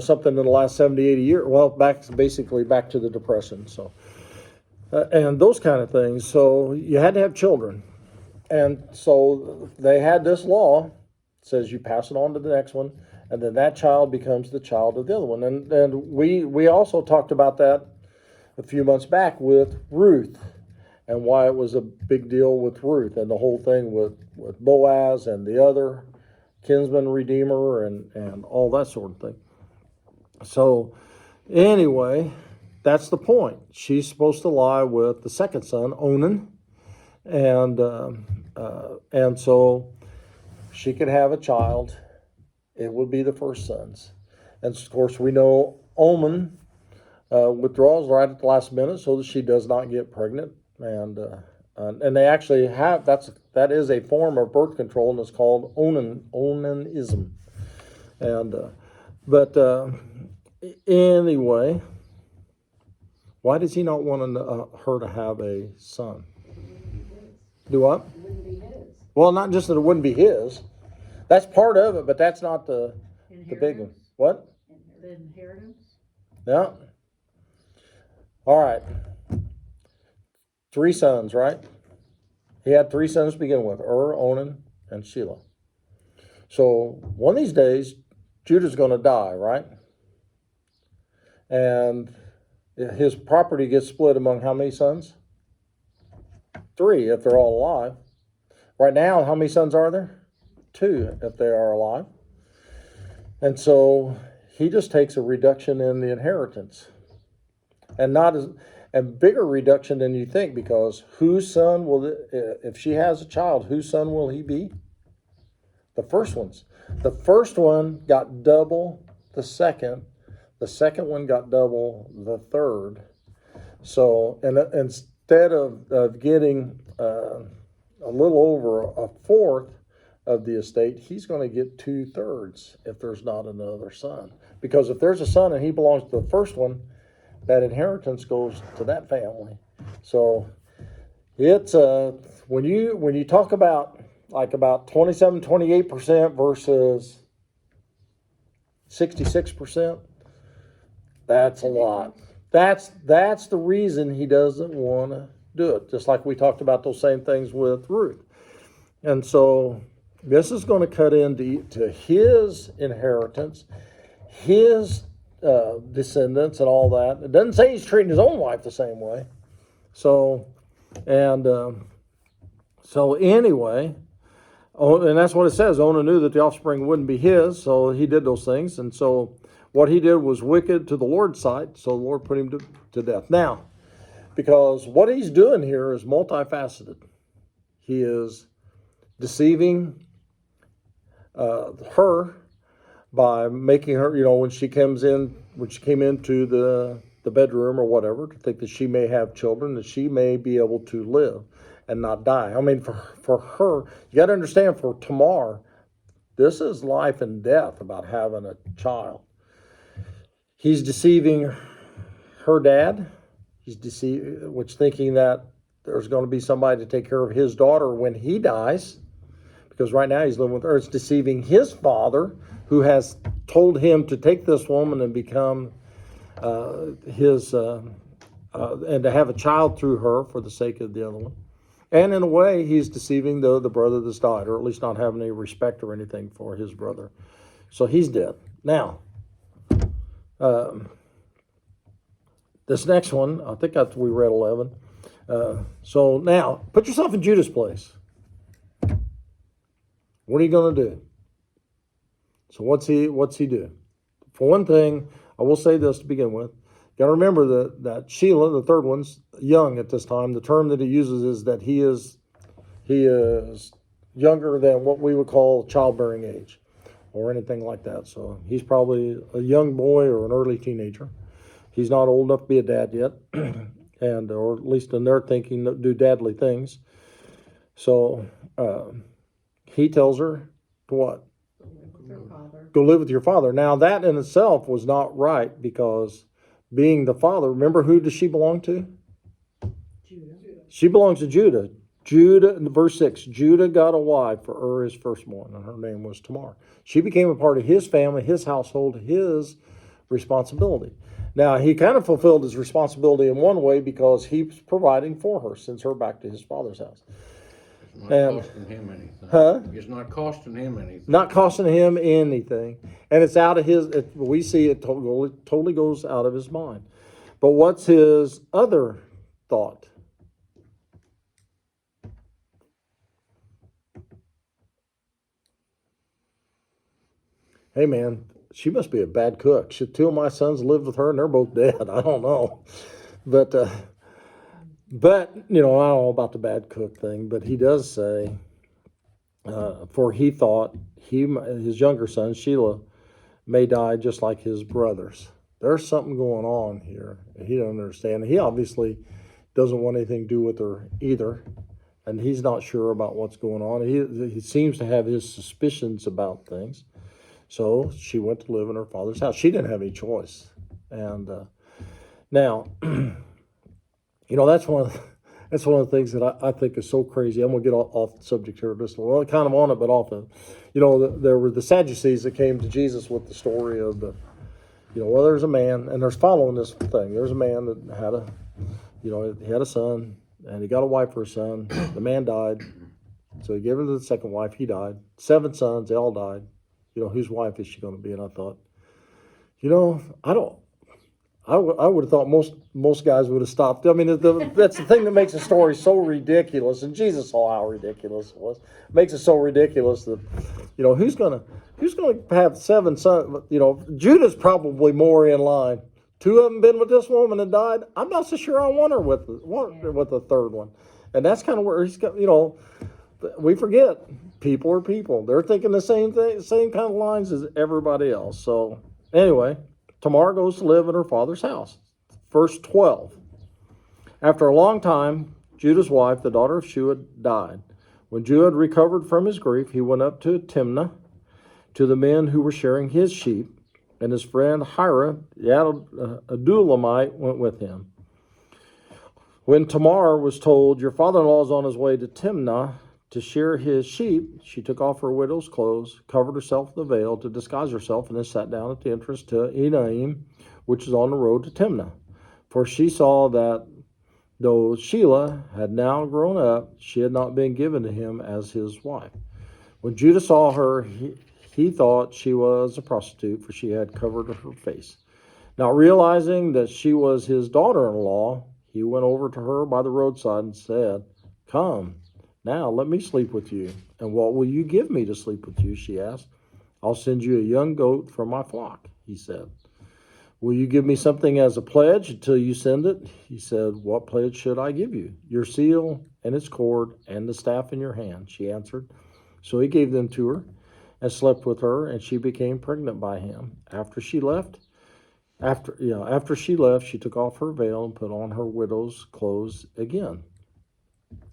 [SPEAKER 1] something in the last 70, 80 years, well, basically back to the Depression. So, and those kind of things. So you had to have children. And so they had this law that says you pass it on to the next one, and then that child becomes the child of the other one. And we also talked about that a few months back with Ruth and why it was a big deal with Ruth and the whole thing with Boaz and the other kinsman redeemer and all that sort of thing. So anyway, that's the point. She's supposed to lie with the second son, Onan, and so she could have a child. It would be the first son's. And of course, we know Onan withdraws right at the last minute so that she does not get pregnant. And they actually have that is a form of birth control, and it's called Onanism. And but anyway, why does he not want her to have a son? Do what?
[SPEAKER 2] It wouldn't be his.
[SPEAKER 1] Well, not just that it wouldn't be his. That's part of it, but that's not the big one. What?
[SPEAKER 4] The inheritance?
[SPEAKER 1] Yeah. All right. 3 sons, right? He had 3 sons to begin with, Onan, and Shelah. So one of these days, Judah's going to die, right? And his property gets split among how many sons? 3, if they're all alive. Right now, how many sons are there? 2, if they are alive. And so he just takes a reduction in the inheritance. And not as a bigger reduction than you think, because whose son will, if she has a child, whose son will he be? The first one's. The first one got double the second. The second one got double the third. So, and instead of getting a little over a fourth of the estate, he's going to get 2/3 if there's not another son. Because if there's a son and he belongs to the first one, that inheritance goes to that family. So it's when you talk about like about 27, 28% versus 66%, that's a lot. That's the reason he doesn't want to do it. Just like we talked about those same things with Ruth. And so this is going to cut into his inheritance, his descendants and all that. It doesn't say he's treating his own wife the same way. So, and so anyway, and that's what it says. Onan knew that the offspring wouldn't be his, so he did those things. And so what he did was wicked to the Lord's sight, so the Lord put him to death. Now, because what he's doing here is multifaceted. He is deceiving her by making her, when she came into the bedroom or whatever, to think that she may have children, that she may be able to live and not die. I mean, for her, you got to understand, for Tamar, this is life and death about having a child. He's deceiving her dad. He's thinking that there's going to be somebody to take care of his daughter when he dies, because right now he's living with her. It's deceiving his father, who has told him to take this woman and become his, and to have a child through her for the sake of the other one. And in a way, he's deceiving the brother that's died, or at least not having any respect or anything for his brother. So he's dead. Now, this next one, I think we read 11. So now, put yourself in Judah's place. What are you going to do? So what's he do? For one thing, I will say this to begin with. You got to remember that Shelah, the third one's young at this time. The term that he uses is that he is younger than what we would call childbearing age or anything like that. So he's probably a young boy or an early teenager. He's not old enough to be a dad yet, and or at least in their thinking, do dadly things. So he tells her to what?
[SPEAKER 2] With her father.
[SPEAKER 1] Go live with your father. Now that in itself was not right, because being the father, remember, who does she belong to?
[SPEAKER 4] Judah.
[SPEAKER 1] She belongs to Judah. Judah, in verse 6, Judah got a wife for Ur, his firstborn, and her name was Tamar. She became a part of his family, his household, his responsibility. Now, he kind of fulfilled his responsibility in one way, because he was providing for her, sends her back to his father's house.
[SPEAKER 3] It's not
[SPEAKER 1] And-
[SPEAKER 3] costing him anything.
[SPEAKER 1] Huh?
[SPEAKER 3] It's not costing him anything.
[SPEAKER 1] Not costing him anything. And it's out of his, we see it totally goes out of his mind. But what's his other thought? Hey man, she must be a bad cook. Two of my sons lived with her and they're both dead. I don't know. But you know, I don't know about the bad cook thing, but he does say, for he thought his younger son, Shelah, may die just like his brothers. There's something going on here. He doesn't understand. He obviously doesn't want anything to do with her either. And he's not sure about what's going on. He seems to have his suspicions about things. So she went to live in her father's house. She didn't have any choice. And now, you know, that's one of the things that I think is so crazy. I'm going to get off the subject here just a little, kind of on it, but off it. You know, there were the Sadducees that came to Jesus with the story of the, you know, well, there's a man, and there's following this thing. There's a man that had he had a son, and he got a wife for a son. The man died. So he gave her the second wife. He died. 7 sons, they all died. You know, whose wife is she going to be? And I thought, you know, I would have thought most guys would have stopped. I mean, that's the thing that makes the story so ridiculous. And Jesus saw how ridiculous it was. Makes it so ridiculous that, you know, who's gonna have 7 sons? You know, Judah's probably more in line. 2 of them been with this woman and died. I'm not so sure I want her with the third one. And that's kind of where he's got. You know, we forget people are people. They're thinking the same thing, same kind of lines as everybody else. So anyway, Tamar goes to live in her father's house. Verse 12. After a long time, Judah's wife, the daughter of Shua, died. When Judah had recovered from his grief, he went up to Timnah to the men who were sharing his sheep, and his friend Hira, the Adullamite, went with him. When Tamar was told, your father-in-law is on his way to Timnah to shear his sheep, she took off her widow's clothes, covered herself with a veil to disguise herself, and then sat down at the entrance to Enaim, which is on the road to Timnah. For she saw that though Shelah had now grown up, she had not been given to him as his wife. When Judah saw her, he thought she was a prostitute, for she had covered her face. Now realizing that she was his daughter-in-law, he went over to her by the roadside and said, come, now let me sleep with you. And what will you give me to sleep with you? She asked. I'll send you a young goat from my flock, he said. Will you give me something as a pledge until you send it? He said, what pledge should I give you? Your seal and its cord and the staff in your hand, she answered. So he gave them to her and slept with her, and she became pregnant by him. After she left, she took off her veil and put on her widow's clothes again.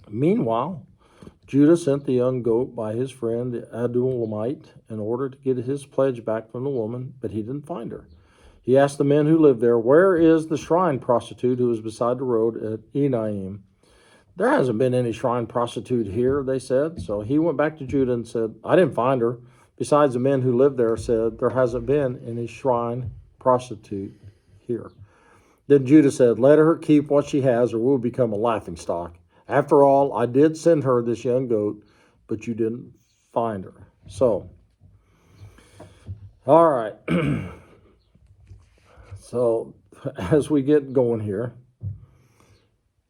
[SPEAKER 1] Meanwhile, Judah sent the young goat by his friend the Adullamite in order to get his pledge back from the woman, but he didn't find her. He asked the men who lived there, where is the shrine prostitute who was beside the road at Enaim? There hasn't been any shrine prostitute here, they said. So he went back to Judah and said, I didn't find her. Besides, the men who lived there said, there hasn't been any shrine prostitute here. Then Judah said, let her keep what she has or we'll become a laughingstock. After all, I did send her this young goat, but you didn't find her. So, all right. So, as we get going here,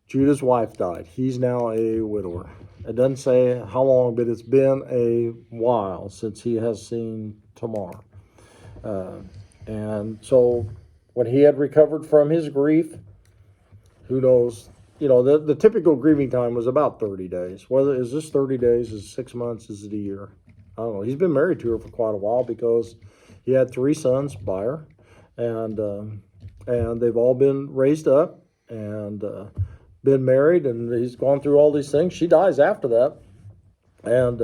[SPEAKER 1] Judah's wife died. He's now a widower. It doesn't say how long, but it's been a while since he has seen Tamar. And so, when he had recovered from his grief, who knows? You know, the typical grieving time was about 30 days. Whether is this 30 days, is it 6 months, is it a year? I don't know. He's been married to her for quite a while because he had 3 sons by her. And and they've all been raised up and been married, and he's gone through all these things. She dies after that, and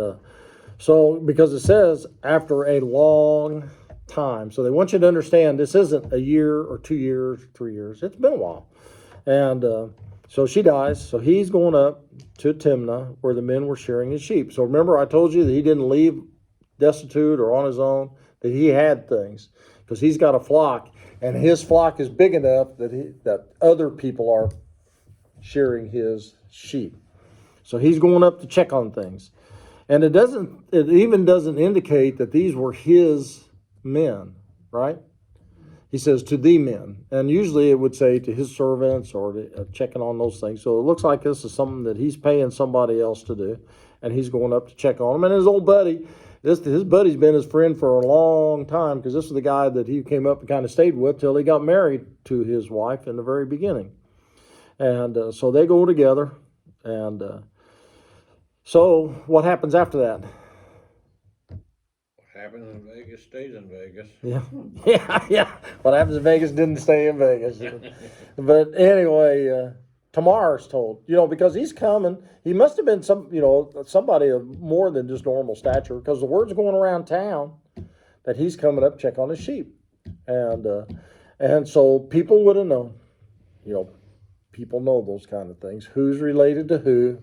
[SPEAKER 1] so because it says after a long time, so they want you to understand this isn't a year or 2 years, 3 years. It's been a while, and so she dies. So he's going up to Timnah where the men were shearing his sheep. So remember, I told you that he didn't leave destitute or on his own, that he had things, because he's got a flock, and his flock is big enough that other people are shearing his sheep. So he's going up to check on things. And it even doesn't indicate that these were his men, right? He says to the men. And usually it would say to his servants or checking on those things. So it looks like this is something that he's paying somebody else to do. And he's going up to check on them. And his old buddy, his buddy's been his friend for a long time, because this is the guy that he came up and kind of stayed with till he got married to his wife in the very beginning. And so they go together. And so what happens after that?
[SPEAKER 3] What happens in Vegas stays in Vegas.
[SPEAKER 1] Yeah. What happens in Vegas didn't stay in Vegas. But anyway, Tamar's told, because he's coming. He must have been somebody of more than just normal stature, because the word's going around town that he's coming up to check on his sheep. And so people would have known, people know those kind of things. Who's related to who,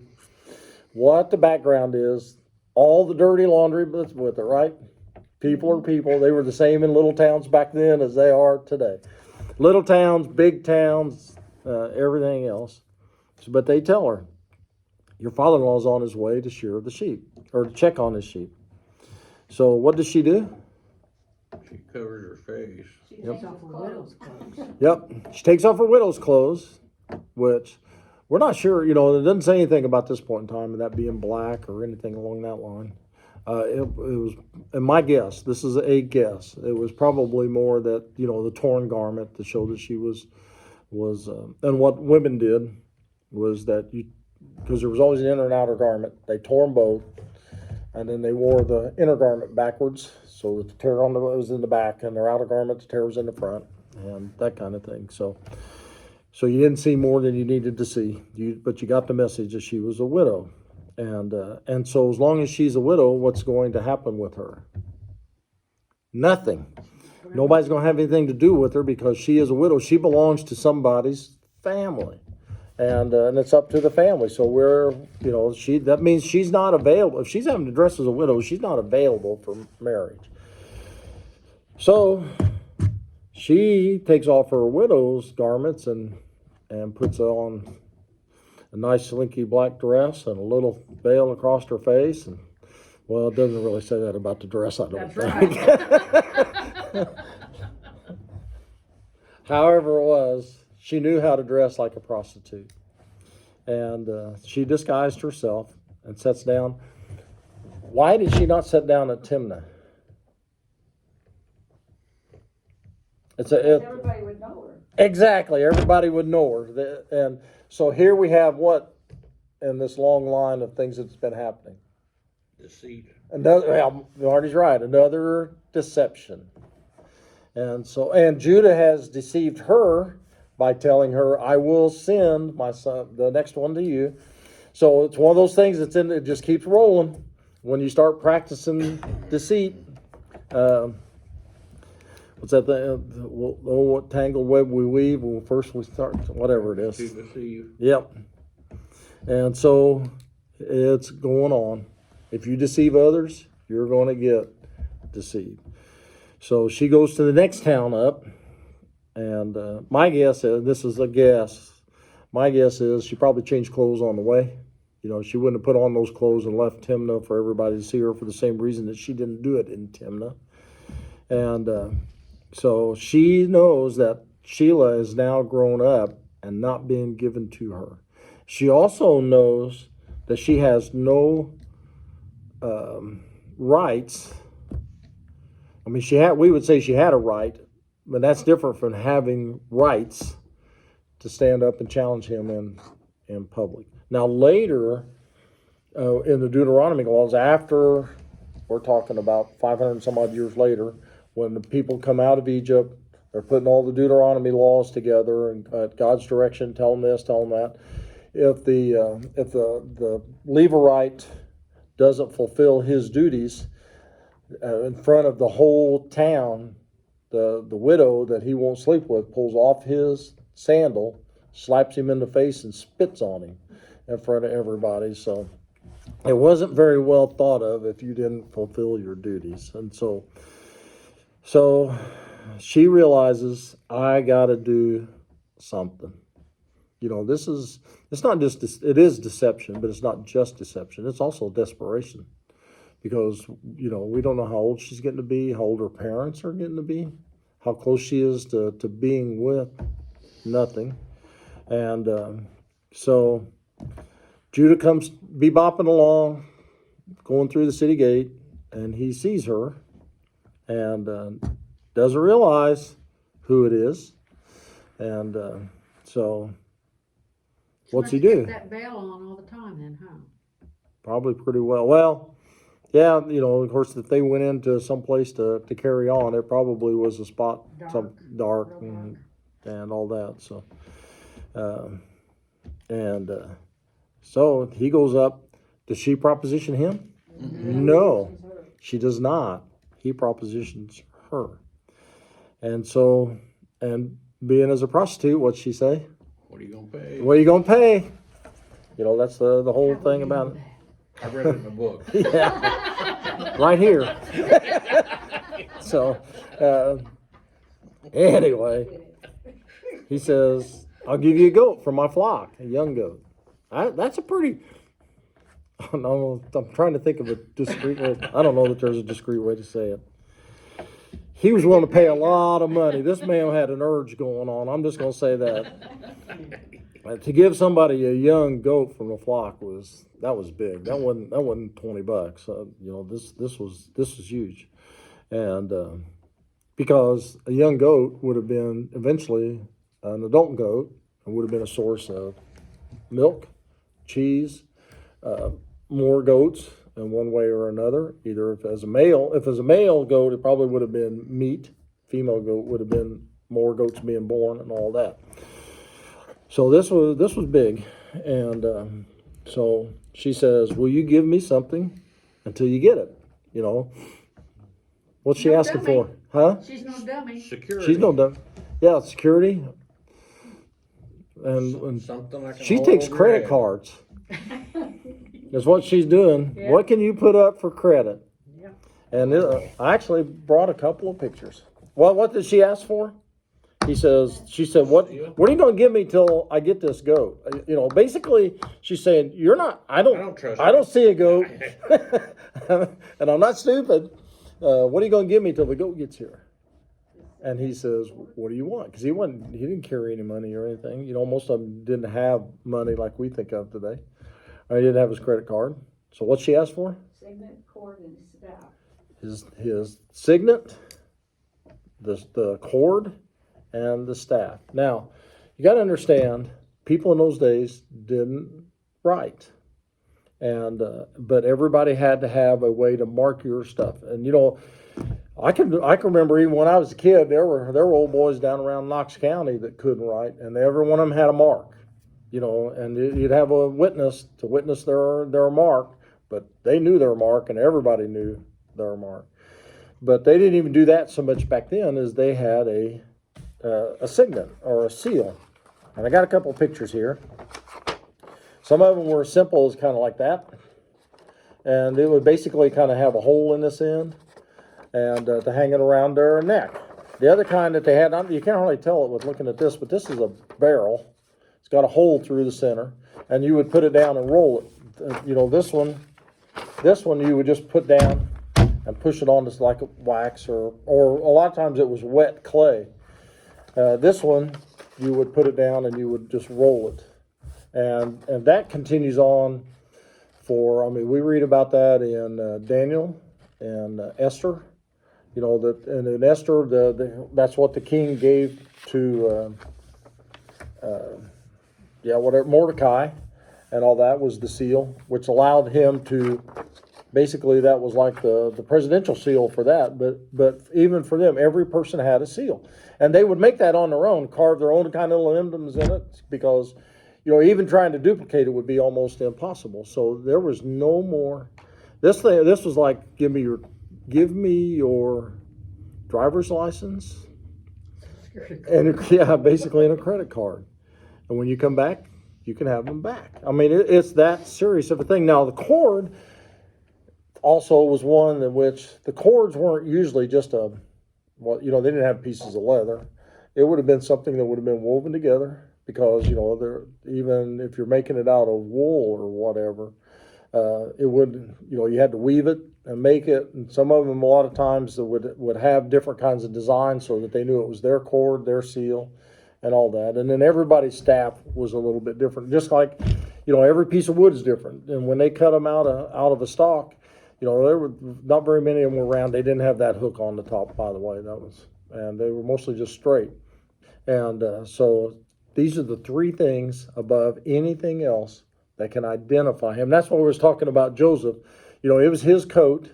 [SPEAKER 1] what the background is, all the dirty laundry with it, right? People are people. They were the same in little towns back then as they are today. Little towns, big towns, everything else. But they tell her, your father-in-law's on his way to shear the sheep, or to check on his sheep. So what does she do?
[SPEAKER 3] She covers her face.
[SPEAKER 2] She
[SPEAKER 4] Takes
[SPEAKER 2] takes
[SPEAKER 4] off her
[SPEAKER 2] clothes.
[SPEAKER 4] widow's clothes.
[SPEAKER 1] Yep. She takes off her widow's clothes, which we're not sure, it doesn't say anything about this point in time of that being black or anything along that line. It was, and my guess, this is a guess, it was probably more that, the torn garment to show that she was, and what women did was that because there was always an inner and outer garment, they tore them both, and then they wore the inner garment backwards, so that the tear on was in the back, and their outer garment, the tear was in the front, and that kind of thing. So you didn't see more than you needed to see, but you got the message that she was a widow. And so as long as she's a widow, what's going to happen with her? Nothing. Nobody's going to have anything to do with her because she is a widow. She belongs to somebody's family. And it's up to the family. So that means she's not available. If she's having to dress as a widow, she's not available for marriage. So she takes off her widow's garments and puts on a nice slinky black dress and a little veil across her face. And well, it doesn't really say that about the dress, I don't think.
[SPEAKER 4] Right.
[SPEAKER 1] However it was, she knew how to dress like a prostitute. And she disguised herself and sits down. Why did she not sit down at Timnah?
[SPEAKER 2] Everybody would know her.
[SPEAKER 1] Exactly, everybody would know her. And so here we have what in this long line of things that's been happening?
[SPEAKER 3] Deceit.
[SPEAKER 1] Marty's right, another deception. And Judah has deceived her by telling her, I will send my son, the next one to you. So it's one of those things it just keeps rolling. When you start practicing deceit, what's that thing? What tangled web we weave when first we start, whatever it is.
[SPEAKER 3] To deceive.
[SPEAKER 1] Yep. And so it's going on. If you deceive others, you're going to get deceived. So she goes to the next town up, and my guess is, this is a guess, my guess is she probably changed clothes on the way. She wouldn't have put on those clothes and left Timnah for everybody to see her for the same reason that she didn't do it in Timnah. And so she knows that Sheila is now grown up and not being given to her. She also knows that she has no rights. I mean, we would say she had a right, but that's different from having rights to stand up and challenge him in public. Now later, in the Deuteronomy laws, we're talking about 500 and some odd years later, when the people come out of Egypt, They're putting all the Deuteronomy laws together and God's direction, tell them this, tell them that. If the Levirate doesn't fulfill his duties in front of the whole town, the widow that he won't sleep with pulls off his sandal, slaps him in the face, and spits on him in front of everybody. So it wasn't very well thought of if you didn't fulfill your duties. And so she realizes, I got to do something. It's not just, it is deception, but it's not just deception. It's also desperation. Because, we don't know how old she's getting to be, how old her parents are getting to be, how close she is to being with nothing. And so Judah comes bebopping along, going through the city gate, and he sees her and doesn't realize who it is. And so what's he do?
[SPEAKER 4] That veil on all the time then, huh?
[SPEAKER 1] Probably pretty well. Well, yeah, of course, if they went into some place to carry on, it probably was a spot, some dark and all that. So, so he goes up. Does she proposition him? Mm-hmm. No, she does not. He propositions her. And so, and being as a prostitute, what'd she say?
[SPEAKER 3] What are you gonna pay?
[SPEAKER 1] What are you gonna pay? That's the whole thing about it.
[SPEAKER 3] I read it in a book.
[SPEAKER 1] Yeah, right here. So, anyway, he says, I'll give you a goat from my flock, a young goat. That's a pretty, I don't know, I'm trying to think of a discreet way. I don't know that there's a discreet way to say it. He was willing to pay a lot of money. This man had an urge going on. I'm just going to say that. To give somebody a young goat from the flock was big. That wasn't $20. This was huge, and because a young goat would have been eventually an adult goat and would have been a source of milk, cheese, more goats in one way or another. Either if as a male goat, it probably would have been meat. Female goat would have been more goats being born and all that. So this was big, and so she says, "Will you give me something until you get it?" What's she asking for? Huh?
[SPEAKER 4] She's no dummy.
[SPEAKER 3] Security.
[SPEAKER 1] She's no dummy. Yeah, security. And
[SPEAKER 3] something I can
[SPEAKER 1] she
[SPEAKER 3] hold
[SPEAKER 1] takes
[SPEAKER 3] over
[SPEAKER 1] credit
[SPEAKER 3] your head.
[SPEAKER 1] cards. That's what she's doing.
[SPEAKER 4] Yeah.
[SPEAKER 1] What can you put up for credit?
[SPEAKER 4] Yeah.
[SPEAKER 1] And I actually brought a couple of pictures. Well, what did she ask for? She said, what are you going to give me till I get this goat? Basically, she's saying, I don't see a goat, and I'm not stupid. What are you going to give me till the goat gets here? And he says, what do you want? Because he didn't carry any money or anything. Most of them didn't have money like we think of today. Or he didn't have his credit card. So what'd she ask for?
[SPEAKER 2] Signet, cord, and staff.
[SPEAKER 1] His signet, the cord, and the staff. Now, you got to understand, people in those days didn't write, and but everybody had to have a way to mark your stuff. And I can remember even when I was a kid, there were old boys down around Knox County that couldn't write, and every one of them had a mark. And you'd have a witness to witness their mark, but they knew their mark, and everybody knew their mark. But they didn't even do that so much back then, as they had a signet or a seal. And I got a couple of pictures here. Some of them were simple as kind of like that. And it would basically kind of have a hole in this end and to hang it around their neck. The other kind that they had, you can't hardly tell it with looking at this, but this is a barrel. It's got a hole through the center. And you would put it down and roll it. This one you would just put down and push it on to like wax or a lot of times it was wet clay. This one, you would put it down and you would just roll it. And that continues on we read about that in Daniel and Esther. And in Esther, that's what the king gave to, Mordecai, and all that was the seal, which allowed him to Basically, that was like the presidential seal for that. But even for them, every person had a seal, and they would make that on their own, carve their own kind of little emblems in it, because even trying to duplicate it would be almost impossible. So there was no more. This was like give me your driver's license, and basically in a credit card, and when you come back, you can have them back. I mean, it's that serious of a thing. Now the cord also was one in which the cords weren't usually just they didn't have pieces of leather. It would have been something that would have been woven together, because even if you're making it out of wool or whatever, it would, you had to weave it and make it, and some of them a lot of times that would have different kinds of designs so that they knew it was their cord, their seal, and all that. And then everybody's staff was a little bit different, just like every piece of wood is different. And when they cut them out of a stalk, there were not very many of them were round. They didn't have that hook on the top, by the way. And they were mostly just straight. And so these are the three things above anything else that can identify him. That's what we was talking about Joseph. It was his coat,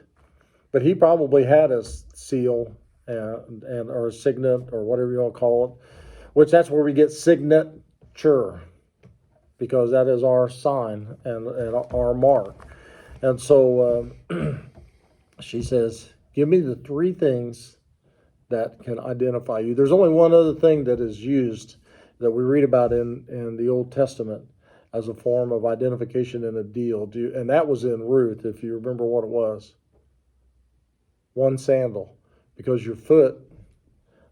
[SPEAKER 1] but he probably had a seal and or a signet or whatever you want to call it, which that's where we get signature, because that is our sign and our mark. And so she says, give me the three things that can identify you. There's only one other thing that is used that we read about in the Old Testament as a form of identification in a deal. And that was in Ruth, if you remember what it was. One sandal, because your foot,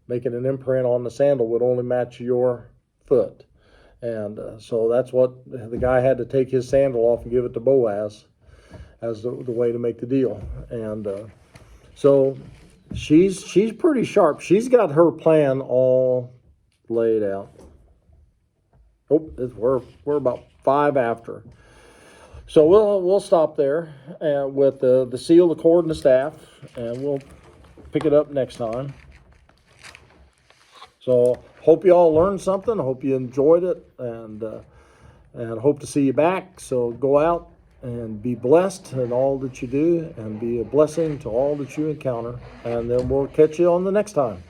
[SPEAKER 1] making an imprint on the sandal, would only match your foot. And so that's what the guy had to take his sandal off and give it to Boaz as the way to make the deal. And so she's pretty sharp. She's got her plan all laid out. We're about 5 after. So we'll stop there with the seal, the cord, and the staff, and we'll pick it up next time. So hope you all learned something. I hope you enjoyed it, and hope to see you back. So go out and be blessed in all that you do, and be a blessing to all that you encounter. And then we'll catch you on the next time.